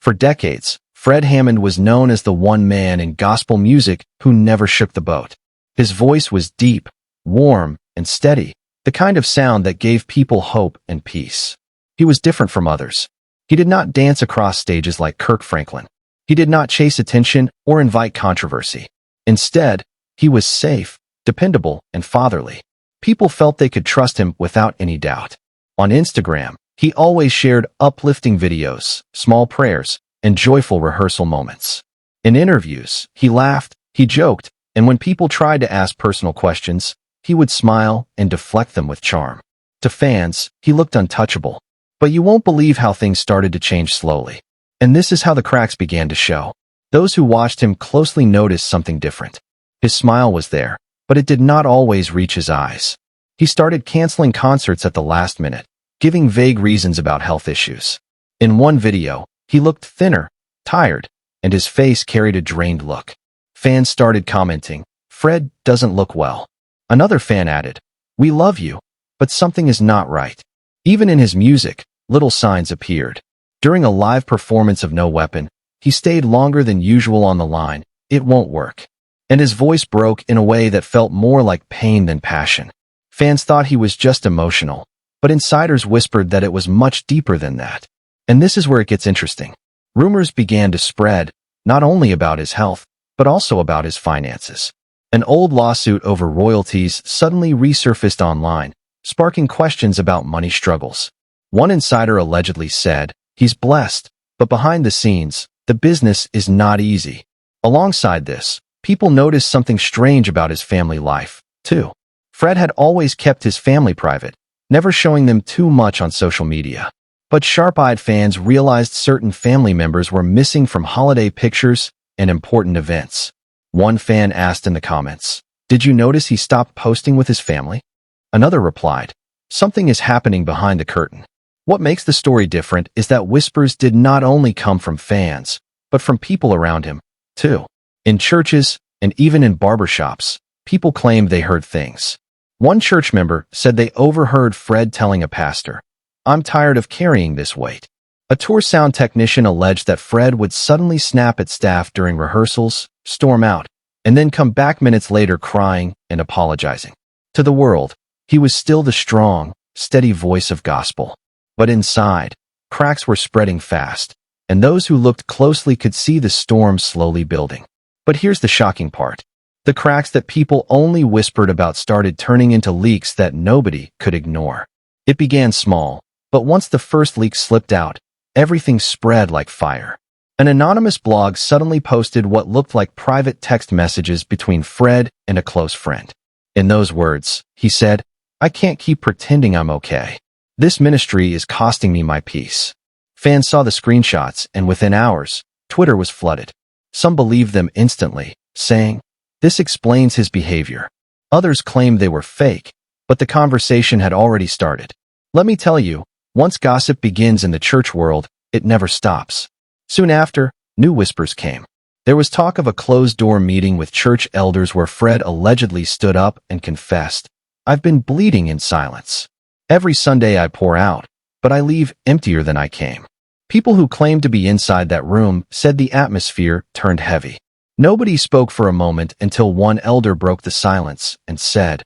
For decades, Fred Hammond was known as the one man in gospel music who never shook the boat. His voice was deep, warm, and steady, the kind of sound that gave people hope and peace. He was different from others. He did not dance across stages like Kirk Franklin. He did not chase attention or invite controversy. Instead, he was safe, dependable, and fatherly. People felt they could trust him without any doubt. On Instagram, he always shared uplifting videos, small prayers, and joyful rehearsal moments. In interviews, he laughed, he joked, and when people tried to ask personal questions, he would smile and deflect them with charm. To fans, he looked untouchable. But you won't believe how things started to change slowly. And this is how the cracks began to show. Those who watched him closely noticed something different. His smile was there, but it did not always reach his eyes. He started canceling concerts at the last minute, giving vague reasons about health issues. In one video, he looked thinner, tired, and his face carried a drained look. Fans started commenting, "Fred doesn't look well." Another fan added, "We love you, but something is not right." Even in his music, little signs appeared. During a live performance of No Weapon, he stayed longer than usual on the line, "It won't work." And his voice broke in a way that felt more like pain than passion. Fans thought he was just emotional, but insiders whispered that it was much deeper than that. And this is where it gets interesting. Rumors began to spread, not only about his health, but also about his finances. An old lawsuit over royalties suddenly resurfaced online, sparking questions about money struggles. One insider allegedly said, "He's blessed, but behind the scenes, the business is not easy." Alongside this, people noticed something strange about his family life, too. Fred had always kept his family private, never showing them too much on social media. But sharp-eyed fans realized certain family members were missing from holiday pictures and important events. One fan asked in the comments, "Did you notice he stopped posting with his family?" Another replied, "Something is happening behind the curtain." What makes the story different is that whispers did not only come from fans, but from people around him, too. In churches, and even in barbershops, people claimed they heard things. One church member said they overheard Fred telling a pastor, "I'm tired of carrying this weight." A tour sound technician alleged that Fred would suddenly snap at staff during rehearsals, storm out, and then come back minutes later crying and apologizing. To the world, he was still the strong, steady voice of gospel. But inside, cracks were spreading fast, and those who looked closely could see the storm slowly building. But here's the shocking part. The cracks that people only whispered about started turning into leaks that nobody could ignore. It began small, but once the first leak slipped out, everything spread like fire. An anonymous blog suddenly posted what looked like private text messages between Fred and a close friend. In those words, he said, "I can't keep pretending I'm okay. This ministry is costing me my peace." Fans saw the screenshots, and within hours, Twitter was flooded. Some believed them instantly, saying, "This explains his behavior." Others claimed they were fake, but the conversation had already started. Let me tell you, once gossip begins in the church world, it never stops. Soon after, new whispers came. There was talk of a closed-door meeting with church elders where Fred allegedly stood up and confessed, "I've been bleeding in silence. Every Sunday I pour out, but I leave emptier than I came." People who claimed to be inside that room said the atmosphere turned heavy. Nobody spoke for a moment until one elder broke the silence and said,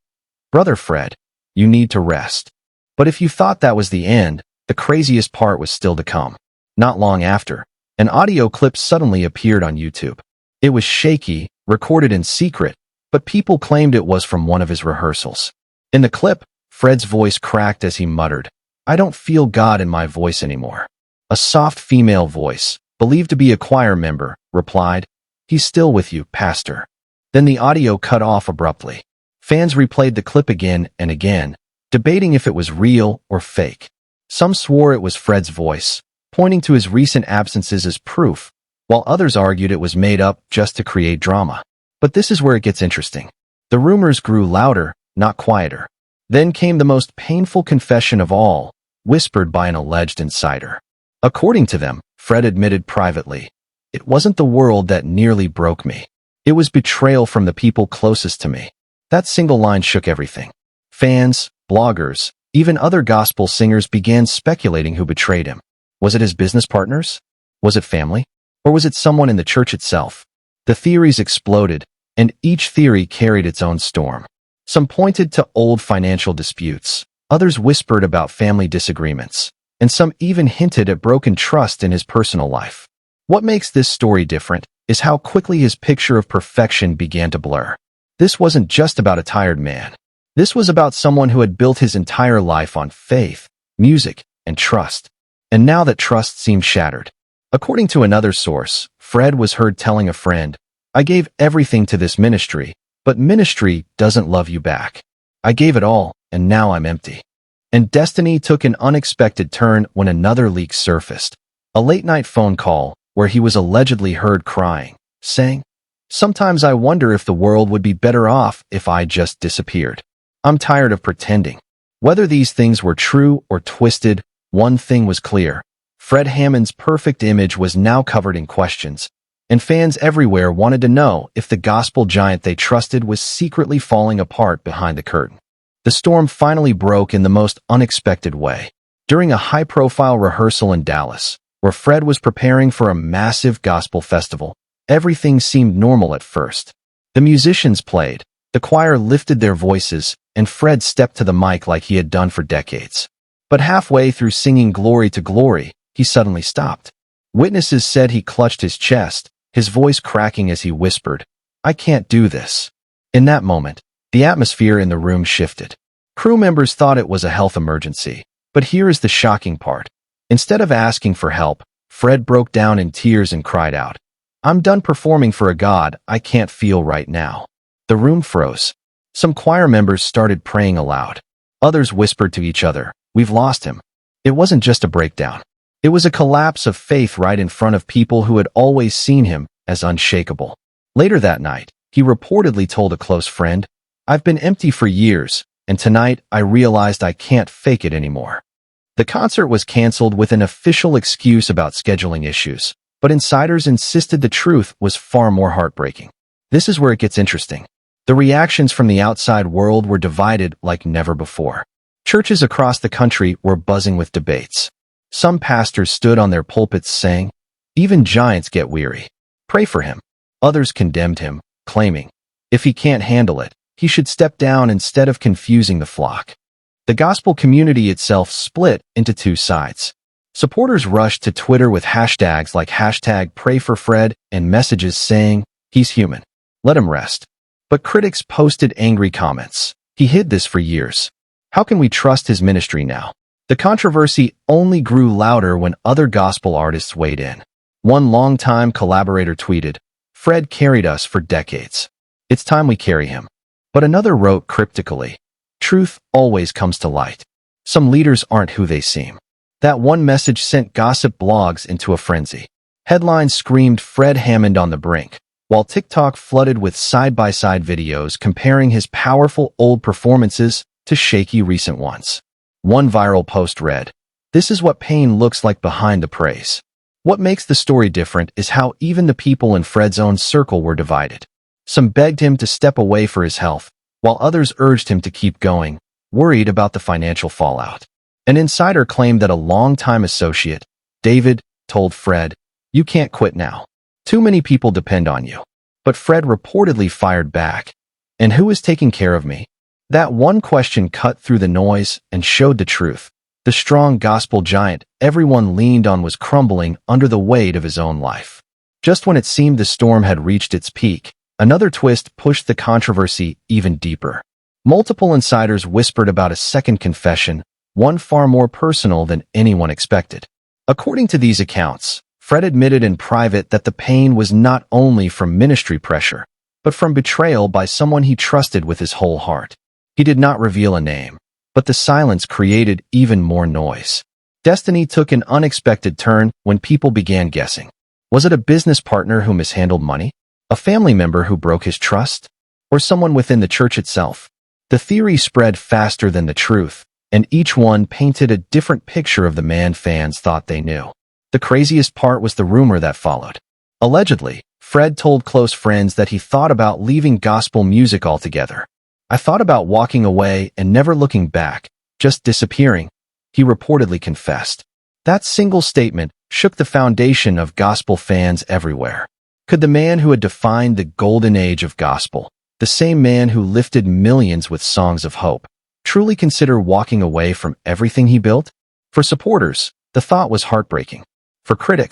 "Brother Fred, you need to rest." But if you thought that was the end, the craziest part was still to come. Not long after, an audio clip suddenly appeared on YouTube. It was shaky, recorded in secret, but people claimed it was from one of his rehearsals. In the clip, Fred's voice cracked as he muttered, "I don't feel God in my voice anymore." A soft female voice, believed to be a choir member, replied, "He's still with you, Pastor." Then the audio cut off abruptly. Fans replayed the clip again and again, debating if it was real or fake. Some swore it was Fred's voice, pointing to his recent absences as proof, while others argued it was made up just to create drama. But this is where it gets interesting. The rumors grew louder, not quieter. Then came the most painful confession of all, whispered by an alleged insider. According to them, Fred admitted privately, "It wasn't the world that nearly broke me. It was betrayal from the people closest to me." That single line shook everything. Fans, bloggers, even other gospel singers began speculating who betrayed him. Was it his business partners? Was it family? Or was it someone in the church itself? The theories exploded, and each theory carried its own storm. Some pointed to old financial disputes, others whispered about family disagreements, and some even hinted at broken trust in his personal life. What makes this story different is how quickly his picture of perfection began to blur. This wasn't just about a tired man. This was about someone who had built his entire life on faith, music, and trust. And now that trust seemed shattered. According to another source, Fred was heard telling a friend, "I gave everything to this ministry, but ministry doesn't love you back. I gave it all, and now I'm empty." And destiny took an unexpected turn when another leak surfaced. A late-night phone call where he was allegedly heard crying, saying, "Sometimes I wonder if the world would be better off if I just disappeared. I'm tired of pretending." Whether these things were true or twisted, one thing was clear. Fred Hammond's perfect image was now covered in questions, and fans everywhere wanted to know if the gospel giant they trusted was secretly falling apart behind the curtain. The storm finally broke in the most unexpected way. During a high-profile rehearsal in Dallas, where Fred was preparing for a massive gospel festival, everything seemed normal at first. The musicians played, the choir lifted their voices, and Fred stepped to the mic like he had done for decades. But halfway through singing Glory to Glory, he suddenly stopped. Witnesses said he clutched his chest, his voice cracking as he whispered, "I can't do this." In that moment, the atmosphere in the room shifted. Crew members thought it was a health emergency, but here is the shocking part. Instead of asking for help, Fred broke down in tears and cried out, "I'm done performing for a God I can't feel right now." The room froze. Some choir members started praying aloud. Others whispered to each other, "We've lost him." It wasn't just a breakdown. It was a collapse of faith right in front of people who had always seen him as unshakable. Later that night, he reportedly told a close friend, "I've been empty for years, and tonight I realized I can't fake it anymore." The concert was canceled with an official excuse about scheduling issues, but insiders insisted the truth was far more heartbreaking. This is where it gets interesting. The reactions from the outside world were divided like never before. Churches across the country were buzzing with debates. Some pastors stood on their pulpits saying, "Even giants get weary. Pray for him." Others condemned him, claiming, "If he can't handle it, he should step down instead of confusing the flock." The gospel community itself split into two sides. Supporters rushed to Twitter with hashtags like #PrayForFred and messages saying, "He's human. Let him rest." But critics posted angry comments. "He hid this for years. How can we trust his ministry now?" The controversy only grew louder when other gospel artists weighed in. One longtime collaborator tweeted, "Fred carried us for decades. It's time we carry him." But another wrote cryptically, "Truth always comes to light. Some leaders aren't who they seem." That one message sent gossip blogs into a frenzy. Headlines screamed Fred Hammond on the brink, while TikTok flooded with side-by-side videos comparing his powerful old performances to shaky recent ones. One viral post read, "This is what pain looks like behind the praise." What makes the story different is how even the people in Fred's own circle were divided. Some begged him to step away for his health, while others urged him to keep going, worried about the financial fallout. An insider claimed that a longtime associate, David, told Fred, "You can't quit now. Too many people depend on you." But Fred reportedly fired back, "And who is taking care of me?" That one question cut through the noise and showed the truth. The strong gospel giant everyone leaned on was crumbling under the weight of his own life. Just when it seemed the storm had reached its peak, another twist pushed the controversy even deeper. Multiple insiders whispered about a second confession, one far more personal than anyone expected. According to these accounts, Fred admitted in private that the pain was not only from ministry pressure, but from betrayal by someone he trusted with his whole heart. He did not reveal a name, but the silence created even more noise. Destiny took an unexpected turn when people began guessing. Was it a business partner who mishandled money? A family member who broke his trust? Or someone within the church itself? The theory spread faster than the truth, and each one painted a different picture of the man fans thought they knew. The craziest part was the rumor that followed. Allegedly, Fred told close friends that he thought about leaving gospel music altogether. "I thought about walking away and never looking back, just disappearing," he reportedly confessed. That single statement shook the foundation of gospel fans everywhere. Could the man who had defined the golden age of gospel, the same man who lifted millions with songs of hope, truly consider walking away from everything he built? For supporters, the thought was heartbreaking. For critics,